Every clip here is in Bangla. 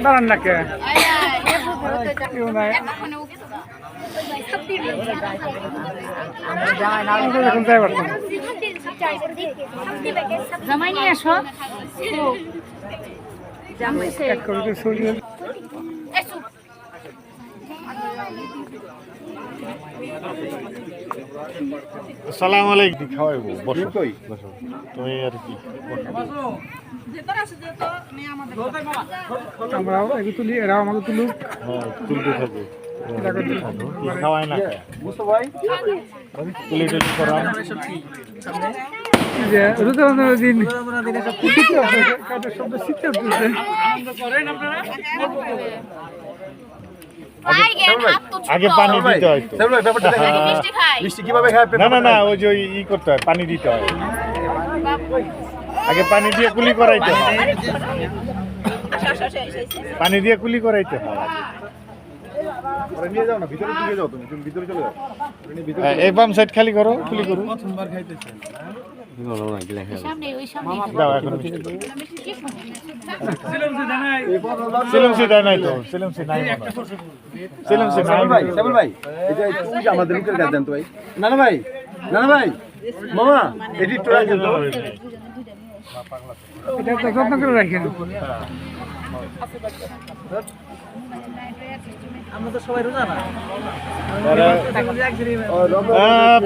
দাঁড়ান না কে এখন যাই পারতাম জামাই নিয়ে আসো এক করে সরিয়ে আসসালামু আলাইকুম খাওয়াইবো বসো বসো তুমি আর কি আমরাও এগুলো তুলি এরাও আমাকে তুলুক হ্যাঁ তুলতে থাকো কি খাওয়াই না তুলি তুলি করাম যে রোজা রমজানের দিন কাদের শব্দ শীতে উঠতেছে আগে পানি দিতে হয় তো মিষ্টি কিভাবে খায় না না না ওই যে ই করতে হয় পানি দিতে হয় আগে পানি দিয়ে কুলি করাইতে হয় পানি দিয়ে কুলি করাইতে হয় নিয়ে যাও না ভিতরে দিয়ে যাও তুমি ভিতরে চলে যাও এই বাম সাইড খালি করো কুলি করো প্রথমবার খাইতেছেন সামনে ওই সামনে দাও এখন সিলমসি দেয় নাই তো সিলমসি নাই সিলমসি নাই ভাই সাবুল ভাই এটা তুই আমাদের লোকের কাছে দেন তো ভাই নানা ভাই মামা এডিট করে দেন তো এটা তো যত্ন করে রাখেন আমরা তো সবাই রোজা না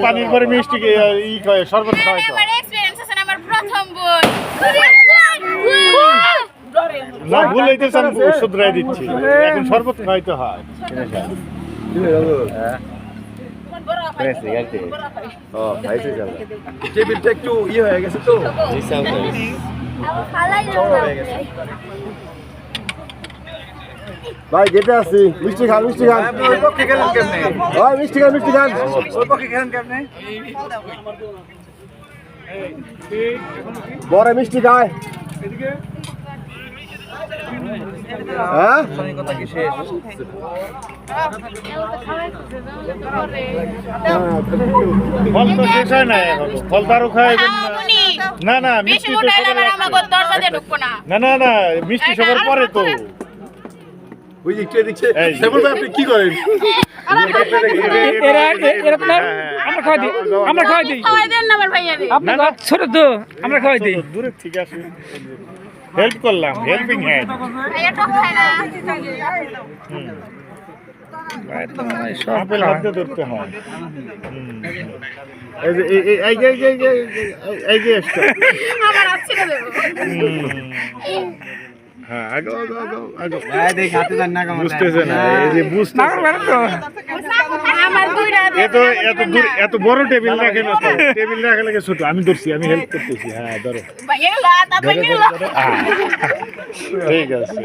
পানির পরে মিষ্টি ই খায় শরবত খাওয়াই তো আমার এক্সপেরিয়েন্স আছে আমার প্রথম বোন না ভুল হইতেছে আমি শুধরাই দিচ্ছি এখন শরবত খাওয়াইতে হয় ও ভাইসে চল টেবিলটা একটু হয়ে গেছে তো ভাই গেটে আছি মিষ্টি খান ওই পক্ষে গেলেন কেমনে ওই মিষ্টি খান ওই পক্ষে গেলেন কেমনে বড় মিষ্টি খায় হ্যাঁ কথা কি শেষ ফল তো শেষ হয় না এখনো ফল তারও খাইবেন না না মিষ্টি তো না না না মিষ্টি সবার পরে তো ওই একটু দেখছে সেবল ভাই আপনি কি করেন আমরা খাওয়াই দিই আপনি ছোট তো আমরা খাওয়াই দিই দূরে ঠিক আছে হেল্প করলাম হেল্পিং হ্যান্ড আপেল হাতে ধরতে হয় এই যে হ্যাঁ আগো বুঝতেছে না এই যে বুঝতে এত বড় টেবিল রাখে না টেবিল রাখা লাগে ছোট আমি ধরছি আমি হেল্প করতেছি হ্যাঁ ধরো ঠিক আছে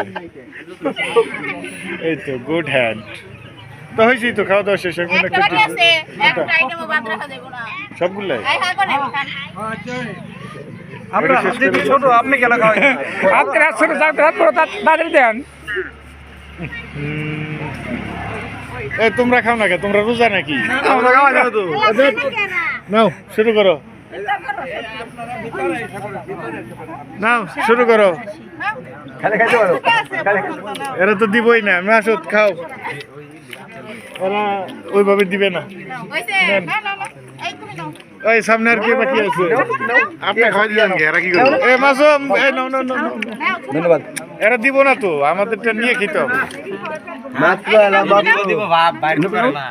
এই তো গুড হ্যান্ড তো হয়েছি তো খাওয়া দাওয়া শেষ এখন সবগুলাই আমরা ছোট আপনি কেন খাওয়াই আপনি রাত ছোট তাদের দেন এই তোমরা খাও না কে তোমরা রোজা নাকি আমরা খাওয়া যাবে তো নাও শুরু করো নাও শুরু করো খালি খাইতে পারো এরা তো দিবই না মাসুদ খাও এরা ওইভাবে দিবে না ওই সামনে আর কি বাকি আছে আপনি খাওয়াই দিলেন এরা কি করবে এ মাসুম এই নাও ধন্যবাদ এরা দিব না তো আমাদেরটা নিয়ে খেতে হবে মাত্র দিব বাপ বাইরে করে না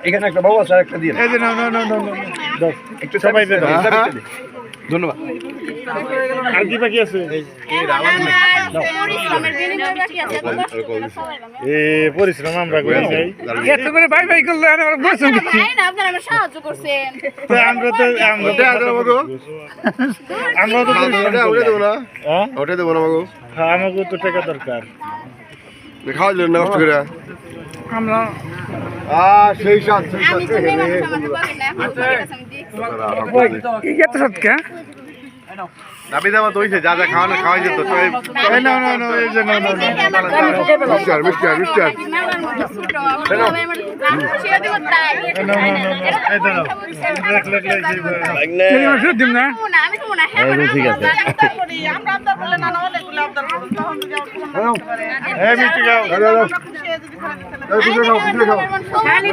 এখানে একটা বাবু আছে একটা দিয়ে এই যে নাও দাও একটু সবাই দে দাও ধন্যবাদ আর কি বাকি আছে এ পরিশ্রম আমরা করে যাই এত করে বাই করলে আমরা বসে আপনারা আমার সাহায্য করছেন তো আমরা তো ওটা দেবো না হ্যাঁ ওটা দেবো না মাগো আমাকে তো টাকা দরকার খাওয়া দিলেন না কষ্ট করে আমরা সেই সাথ কি এত সৎকা দাবি দাবা তো হইছে যা যা খাওয়ানো খাওয়াই যেত তো এই না না না এই যে না না না মিস্টার মিস্টার মিস্টার এই দাও লেখ লেখ লেখ ফেরত দিম না আমি তো না ঠিক আছে এই মিষ্টি খাও আমি